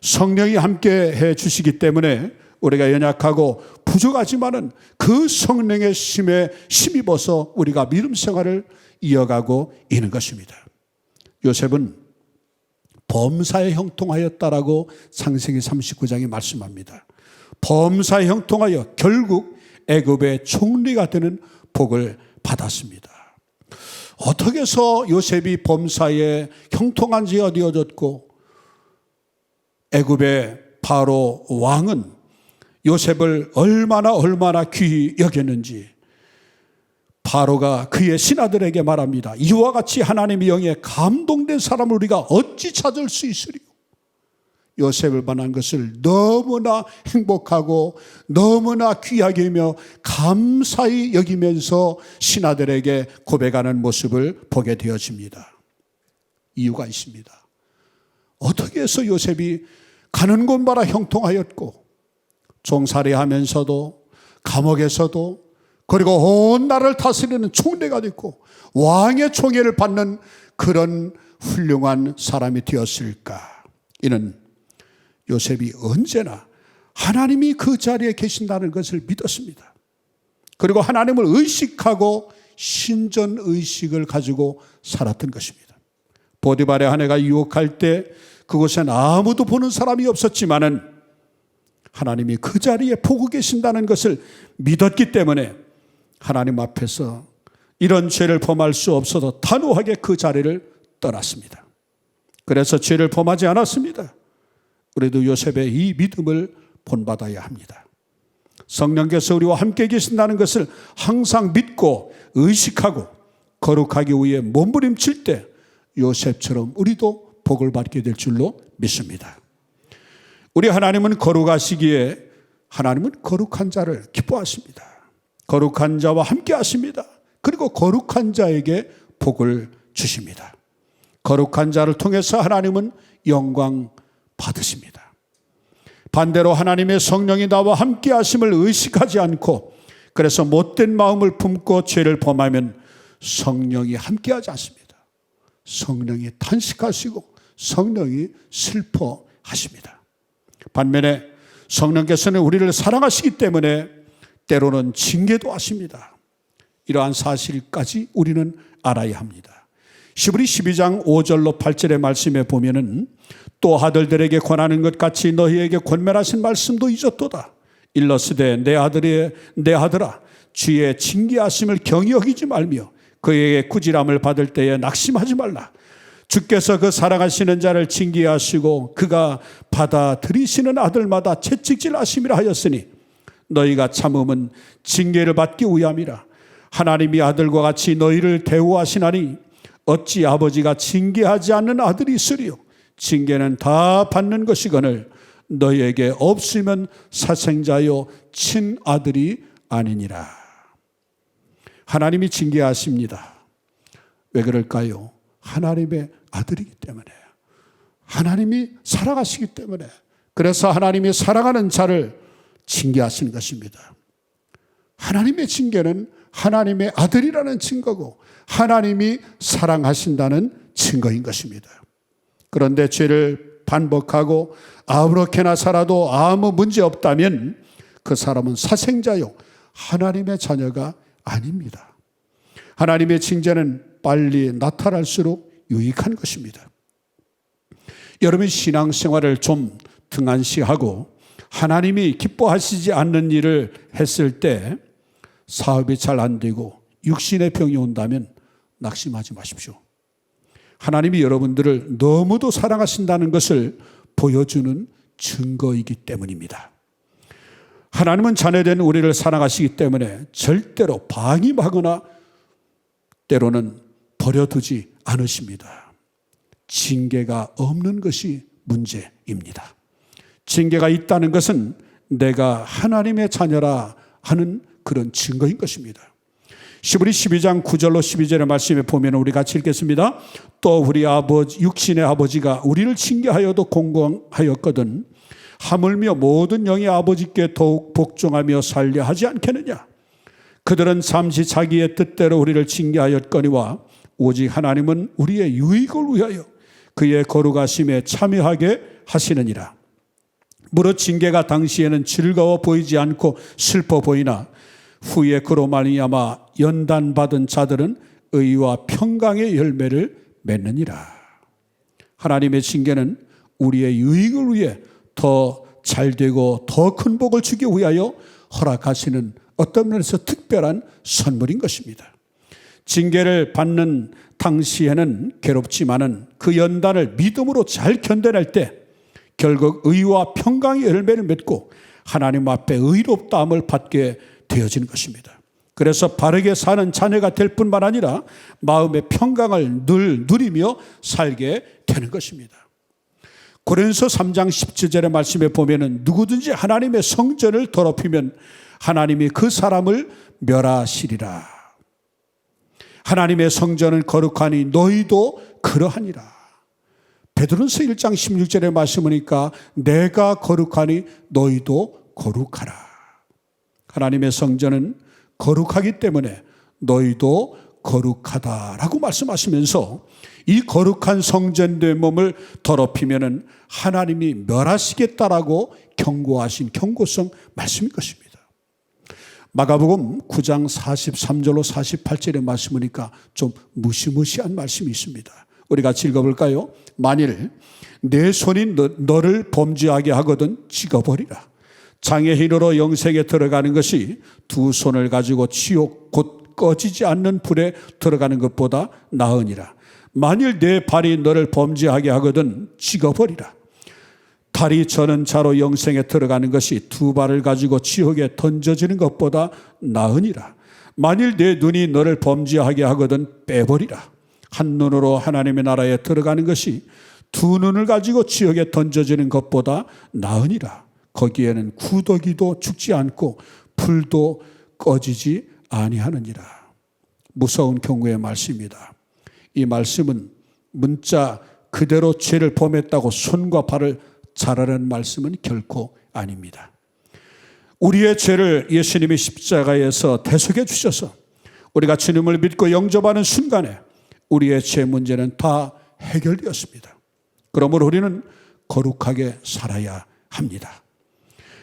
성령이 함께 해 주시기 때문에 우리가 연약하고 부족하지만은 그 성령의 힘에 힘입어서 우리가 믿음생활을 이어가고 있는 것입니다. 요셉은 범사에 형통하였다라고 창세기 39장이 말씀합니다. 범사에 형통하여 결국 애굽의 총리가 되는 복을 받았습니다. 어떻게 해서 요셉이 범사에 형통한 지가 되어졌고 애굽의 바로 왕은 요셉을 얼마나 귀히 여겼는지 바로가 그의 신하들에게 말합니다. 이와 같이 하나님의 영에 감동된 사람을 우리가 어찌 찾을 수 있으리요? 요셉을 만난 것을 너무나 행복하고 너무나 귀하게 여기며 감사히 여기면서 신하들에게 고백하는 모습을 보게 되어집니다. 이유가 있습니다. 어떻게 해서 요셉이 가는 곳마다 형통하였고 종살이하면서도 감옥에서도 그리고 온 나라를 다스리는 총리가 됐고 왕의 총애를 받는 그런 훌륭한 사람이 되었을까? 이는 요셉이 언제나 하나님이 그 자리에 계신다는 것을 믿었습니다. 그리고 하나님을 의식하고 신전의식을 가지고 살았던 것입니다. 보디발의 아내가 유혹할 때 그곳엔 아무도 보는 사람이 없었지만은 하나님이 그 자리에 보고 계신다는 것을 믿었기 때문에 하나님 앞에서 이런 죄를 범할 수 없어도 단호하게 그 자리를 떠났습니다. 그래서 죄를 범하지 않았습니다. 우리도 요셉의 이 믿음을 본받아야 합니다. 성령께서 우리와 함께 계신다는 것을 항상 믿고 의식하고 거룩하기 위해 몸부림칠 때 요셉처럼 우리도 복을 받게 될 줄로 믿습니다. 우리 하나님은 거룩하시기에 하나님은 거룩한 자를 기뻐하십니다. 거룩한 자와 함께 하십니다. 그리고 거룩한 자에게 복을 주십니다. 거룩한 자를 통해서 하나님은 영광 받으십니다. 반대로 하나님의 성령이 나와 함께 하심을 의식하지 않고 그래서 못된 마음을 품고 죄를 범하면 성령이 함께하지 않습니다. 성령이 탄식하시고 성령이 슬퍼하십니다. 반면에 성령께서는 우리를 사랑하시기 때문에 때로는 징계도 하십니다. 이러한 사실까지 우리는 알아야 합니다. 시브리 12장 5절로 8절의 말씀에 보면은 또 아들들에게 권하는 것 같이 너희에게 권면하신 말씀도 잊었도다. 일러스되 내 아들아 주의 징계하심을 경히 여기지 말며 그에게 꾸지람을 받을 때에 낙심하지 말라. 주께서 그 사랑하시는 자를 징계하시고 그가 받아들이시는 아들마다 채찍질 하심이라 하였으니 너희가 참음은 징계를 받기 위함이라. 하나님이 아들과 같이 너희를 대우하시나니 어찌 아버지가 징계하지 않는 아들이 있으리요. 징계는 다 받는 것이거늘 너희에게 없으면 사생자요 친아들이 아니니라. 하나님이 징계하십니다. 왜 그럴까요? 하나님의 아들이기 때문에, 하나님이 사랑하시기 때문에, 그래서 하나님이 사랑하는 자를 징계하시는 것입니다. 하나님의 징계는 하나님의 아들이라는 증거고 하나님이 사랑하신다는 증거인 것입니다. 그런데 죄를 반복하고 아무렇게나 살아도 아무 문제 없다면 그 사람은 사생자요 하나님의 자녀가 아닙니다. 하나님의 징계는 빨리 나타날수록 유익한 것입니다. 여러분 신앙생활을 좀 등한시하고 하나님이 기뻐하시지 않는 일을 했을 때 사업이 잘 안 되고 육신의 병이 온다면 낙심하지 마십시오. 하나님이 여러분들을 너무도 사랑하신다는 것을 보여주는 증거이기 때문입니다. 하나님은 자녀된 우리를 사랑하시기 때문에 절대로 방임하거나 때로는 버려두지 않으십니다. 징계가 없는 것이 문제입니다. 징계가 있다는 것은 내가 하나님의 자녀라 하는 그런 증거인 것입니다. 시브리 12장 9절로 12절의 말씀에 보면 우리 같이 읽겠습니다. 또 우리 육신의 아버지가 우리를 징계하여도 공경하였거든 하물며 모든 영의 아버지께 더욱 복종하며 살려 하지 않겠느냐. 그들은 잠시 자기의 뜻대로 우리를 징계하였거니와 오직 하나님은 우리의 유익을 위하여 그의 거룩하심에 참여하게 하시느니라. 무릇 징계가 당시에는 즐거워 보이지 않고 슬퍼 보이나 후에 그로 말미암아 연단받은 자들은 의와 평강의 열매를 맺느니라. 하나님의 징계는 우리의 유익을 위해 더 잘되고 더 큰 복을 주기 위하여 허락하시는 어떤 면에서 특별한 선물인 것입니다. 징계를 받는 당시에는 괴롭지만은 그 연단을 믿음으로 잘 견뎌낼 때 결국 의와 평강의 열매를 맺고 하나님 앞에 의롭다함을 받게 되어지는 것입니다. 그래서 바르게 사는 자녀가 될 뿐만 아니라 마음의 평강을 늘 누리며 살게 되는 것입니다. 고린도서 3장 17절의 말씀에 보면은 누구든지 하나님의 성전을 더럽히면 하나님이 그 사람을 멸하시리라. 하나님의 성전은 거룩하니 너희도 그러하니라. 베드로서 1장 16절의 말씀이니까 내가 거룩하니 너희도 거룩하라. 하나님의 성전은 거룩하기 때문에 너희도 거룩하다라고 말씀하시면서 이 거룩한 성전된 몸을 더럽히면은 하나님이 멸하시겠다라고 경고하신 경고성 말씀인 것입니다. 마가복음 9장 43절로 48절의 말씀이니까 좀 무시무시한 말씀이 있습니다. 우리 같이 읽어볼까요? 만일 내 손이 너를 범죄하게 하거든 찍어버리라. 장애인으로 영생에 들어가는 것이 두 손을 가지고 지옥 곧 꺼지지 않는 불에 들어가는 것보다 나으니라. 만일 내 발이 너를 범죄하게 하거든 찍어버리라. 다리 저는 자로 영생에 들어가는 것이 두 발을 가지고 지옥에 던져지는 것보다 나으니라. 만일 내 눈이 너를 범죄하게 하거든 빼버리라. 한 눈으로 하나님의 나라에 들어가는 것이 두 눈을 가지고 지옥에 던져지는 것보다 나으니라. 거기에는 구더기도 죽지 않고 풀도 꺼지지 아니하느니라. 무서운 경고의 말씀입니다. 이 말씀은 문자 그대로 죄를 범했다고 손과 발을 자르는 말씀은 결코 아닙니다. 우리의 죄를 예수님이 십자가에서 대속해 주셔서 우리가 주님을 믿고 영접하는 순간에 우리의 죄 문제는 다 해결되었습니다. 그러므로 우리는 거룩하게 살아야 합니다.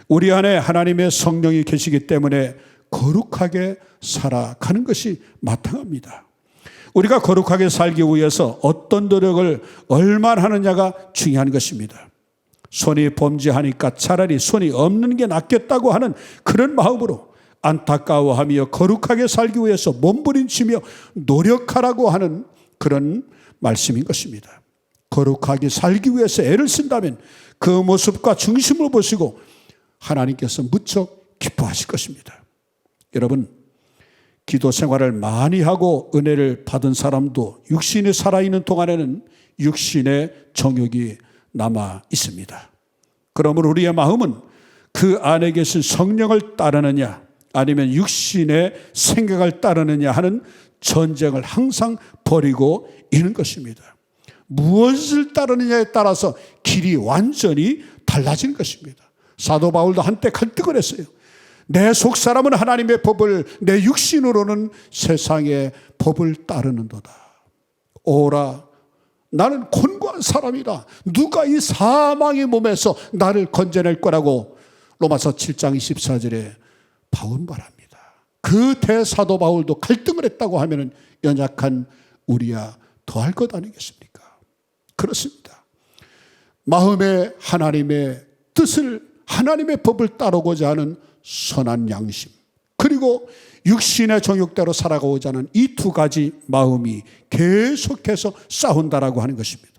우리 안에 하나님의 성령이 계시기 때문에 거룩하게 살아가는 것이 마땅합니다. 우리가 거룩하게 살기 위해서 어떤 노력을 얼마나 하느냐가 중요한 것입니다. 손이 범죄하니까 차라리 손이 없는 게 낫겠다고 하는 그런 마음으로 안타까워하며 거룩하게 살기 위해서 몸부림치며 노력하라고 하는 그런 말씀인 것입니다. 거룩하게 살기 위해서 애를 쓴다면 그 모습과 중심을 보시고 하나님께서 무척 기뻐하실 것입니다. 여러분, 기도 생활을 많이 하고 은혜를 받은 사람도 육신이 살아있는 동안에는 육신의 정욕이 남아 있습니다. 그러므로 우리의 마음은 그 안에 계신 성령을 따르느냐 아니면 육신의 생각을 따르느냐 하는 전쟁을 항상 벌이고 있는 것입니다. 무엇을 따르느냐에 따라서 길이 완전히 달라지는 것입니다. 사도 바울도 한때 갈등을 했어요. 내 속사람은 하나님의 법을, 내 육신으로는 세상의 법을 따르는도다. 오라, 나는 곤고한 사람이다. 누가 이 사망의 몸에서 나를 건져낼 거라고 로마서 7장 24절에 바울은 말합니다. 그 대사도 바울도 갈등을 했다고 하면 연약한 우리야 더할 것 아니겠습니까? 그렇습니다. 마음에 하나님의 뜻을, 하나님의 법을 따르고자 하는 선한 양심, 그리고 육신의 정욕대로 살아가고자 하는 이 두 가지 마음이 계속해서 싸운다라고 하는 것입니다.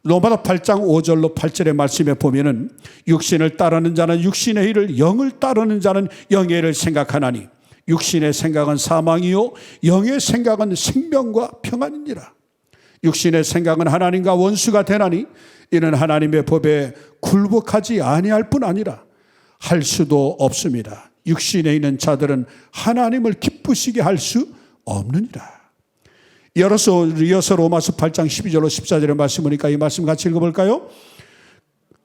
로마서 8장 5절로 8절의 말씀에 보면은 육신을 따르는 자는 육신의 일을, 영을 따르는 자는 영의 일을 생각하나니 육신의 생각은 사망이요 영의 생각은 생명과 평안이니라. 육신의 생각은 하나님과 원수가 되나니 이는 하나님의 법에 굴복하지 아니할 뿐 아니라 할 수도 없습니다. 육신에 있는 자들은 하나님을 기쁘시게 할 수 없느니라. 이어서 로마서 8장 12절로 14절의 말씀 보니까 이 말씀 같이 읽어볼까요?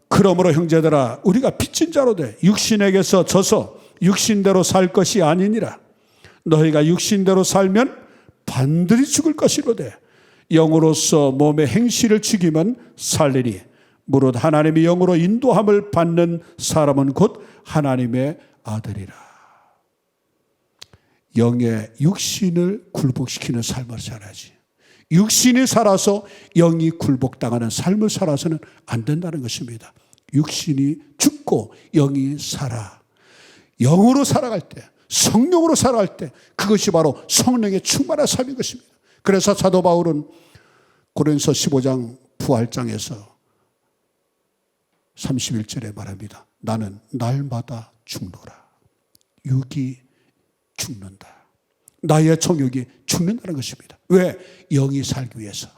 그러므로 형제들아 우리가 빚진 자로 돼 육신에게서 져서 육신대로 살 것이 아니니라. 너희가 육신대로 살면 반드시 죽을 것이로되 영으로서 몸의 행실을 죽이면 살리니 무릇 하나님의 영으로 인도함을 받는 사람은 곧 하나님의 아들이라. 영의 육신을 굴복시키는 삶을 살아야지. 육신이 살아서 영이 굴복당하는 삶을 살아서는 안 된다는 것입니다. 육신이 죽고 영이 살아. 영으로 살아갈 때, 성령으로 살아갈 때 그것이 바로 성령의 충만한 삶인 것입니다. 그래서 사도 바울은 고린도서 15장 부활장에서 31절에 말합니다. 나는 날마다 죽노라. 육이 죽는다. 나의 정욕이 죽는다는 것입니다. 왜? 영이 살기 위해서.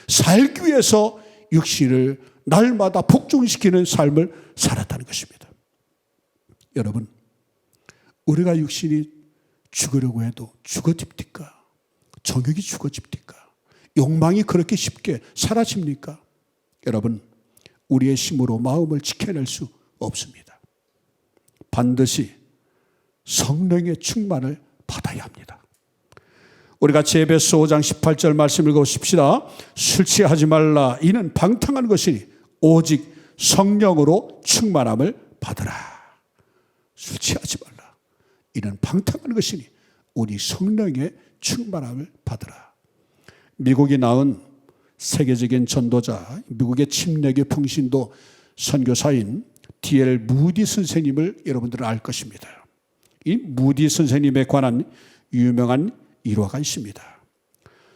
살기 위해서 육신을 날마다 복종시키는 삶을 살았다는 것입니다. 여러분, 우리가 육신이 죽으려고 해도 죽어집니까? 정욕이 죽어집니까? 욕망이 그렇게 쉽게 사라집니까? 여러분, 우리의 힘으로 마음을 지켜낼 수 없습니다. 반드시 성령의 충만을 받아야 합니다. 우리 같이 에베소 5장 18절 말씀 읽어보십시다. 술 취하지 말라. 이는 방탕한 것이니 오직 성령으로 충만함을 받으라. 술 취하지 말라. 이는 방탕한 것이니 우리 성령의 충만함을 받으라. 미국이 낳은 세계적인 전도자, 미국의 침례교 평신도 선교사인 D.L. 무디 선생님을 여러분들은 알 것입니다. 이 무디 선생님에 관한 유명한 일화가 있습니다.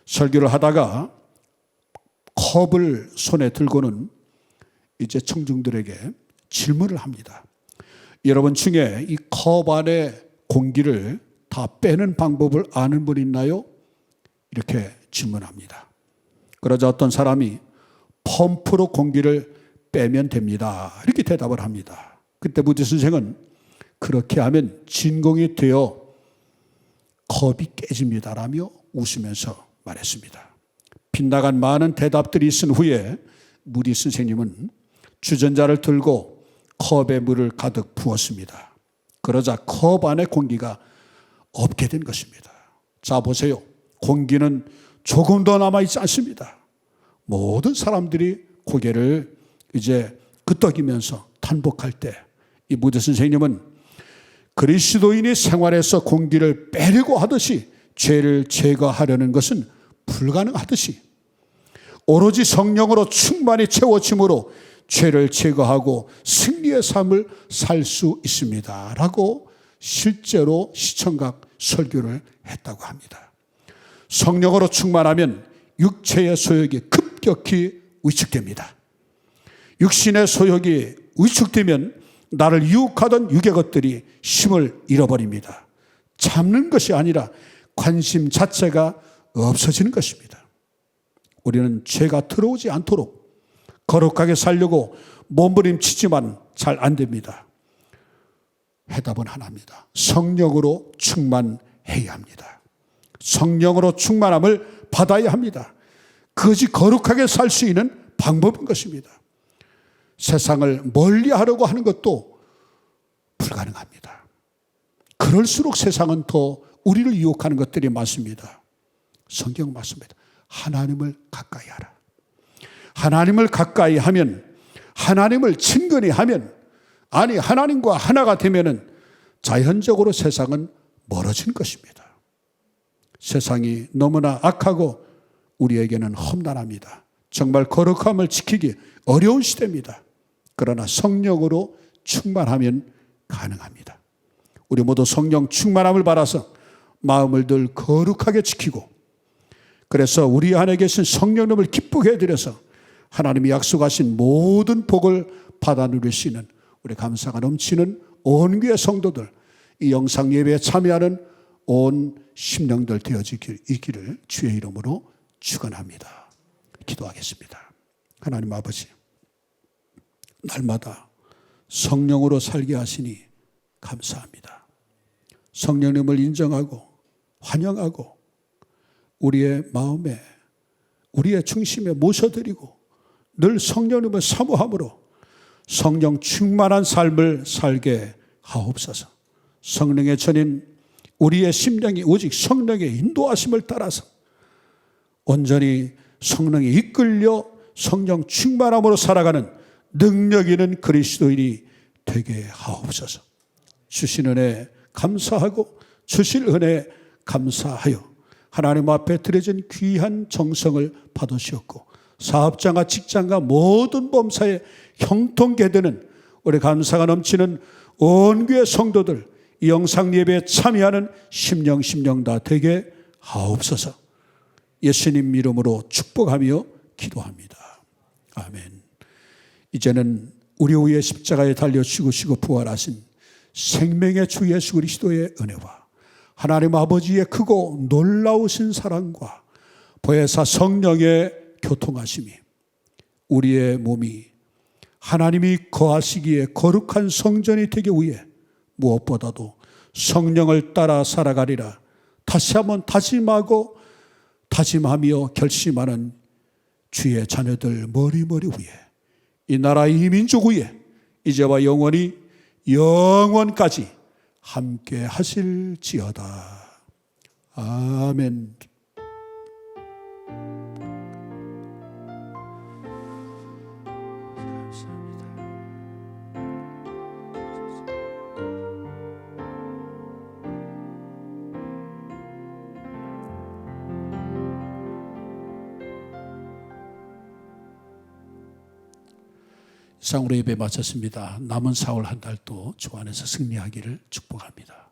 설교를 하다가 컵을 손에 들고는 이제 청중들에게 질문을 합니다. 여러분 중에 이 컵 안에 공기를 다 빼는 방법을 아는 분 있나요? 이렇게 질문합니다. 그러자 어떤 사람이 펌프로 공기를 빼면 됩니다. 이렇게 대답을 합니다. 그때 무디 선생은 그렇게 하면 진공이 되어 컵이 깨집니다라며 웃으면서 말했습니다. 빗나간 많은 대답들이 있은 후에 무디 선생님은 주전자를 들고 컵에 물을 가득 부었습니다. 그러자 컵 안에 공기가 없게 된 것입니다. 자, 보세요. 공기는 조금 더 남아있지 않습니다. 모든 사람들이 고개를 이제 끄덕이면서 탄복할 때 이 무디 선생님은 그리스도인이 생활에서 공기를 빼려고 하듯이 죄를 제거하려는 것은 불가능하듯이 오로지 성령으로 충만히 채워짐으로 죄를 제거하고 승리의 삶을 살 수 있습니다 라고 실제로 시청각 설교를 했다고 합니다. 성령으로 충만하면 육체의 소욕이 급격히 위축됩니다. 육신의 소욕이 위축되면 나를 유혹하던 육의 것들이 힘을 잃어버립니다. 참는 것이 아니라 관심 자체가 없어지는 것입니다. 우리는 죄가 들어오지 않도록 거룩하게 살려고 몸부림치지만 잘 안 됩니다. 해답은 하나입니다. 성령으로 충만해야 합니다. 성령으로 충만함을 받아야 합니다. 그것이 거룩하게 살 수 있는 방법인 것입니다. 세상을 멀리하려고 하는 것도 불가능합니다. 그럴수록 세상은 더 우리를 유혹하는 것들이 많습니다. 성경 말씀입니다. 하나님을 가까이 하라. 하나님을 가까이 하면, 하나님을 친근히 하면, 아니 하나님과 하나가 되면은 자연적으로 세상은 멀어지는 것입니다. 세상이 너무나 악하고 우리에게는 험난합니다. 정말 거룩함을 지키기 어려운 시대입니다. 그러나 성령으로 충만하면 가능합니다. 우리 모두 성령 충만함을 받아서 마음을 늘 거룩하게 지키고, 그래서 우리 안에 계신 성령님을 기쁘게 해드려서 하나님이 약속하신 모든 복을 받아 누릴 수 있는 우리 감사가 넘치는 온 교회 성도들, 이 영상 예배에 참여하는 온 심령들 되어지기를 주의 이름으로 축원합니다. 기도하겠습니다. 하나님 아버지, 날마다 성령으로 살게 하시니 감사합니다. 성령님을 인정하고 환영하고 우리의 마음에, 우리의 중심에 모셔드리고 늘 성령님을 사모함으로 성령 충만한 삶을 살게 하옵소서. 성령의 전인 우리의 심령이 오직 성령의 인도하심을 따라서 온전히 성령에 이끌려 성령 충만함으로 살아가는 능력 있는 그리스도인이 되게 하옵소서. 주신 은혜 감사하고 주실 은혜 감사하여 하나님 앞에 드려진 귀한 정성을 받으셨고, 사업장과 직장과 모든 범사에 형통케 되는 우리 감사가 넘치는 온 교회 성도들, 이 영상 예배에 참여하는 심령 다 되게 하옵소서. 예수님 이름으로 축복하며 기도합니다. 아멘. 이제는 우리 위에 십자가에 달려 죽으시고 부활하신 생명의 주 예수 그리스도의 은혜와 하나님 아버지의 크고 놀라우신 사랑과 보혜사 성령의 교통하심이 우리의 몸이 하나님이 거하시기에 거룩한 성전이 되기 위해 무엇보다도 성령을 따라 살아가리라 다시 한번 다짐하며 결심하는 주의 자녀들 머리머리 위에, 이 나라 이 민족 위에 이제와 영원까지 함께 하실지어다. 아멘. 이상으로 예배 마쳤습니다. 남은 4월 한 달도 주 안에서 승리하기를 축복합니다.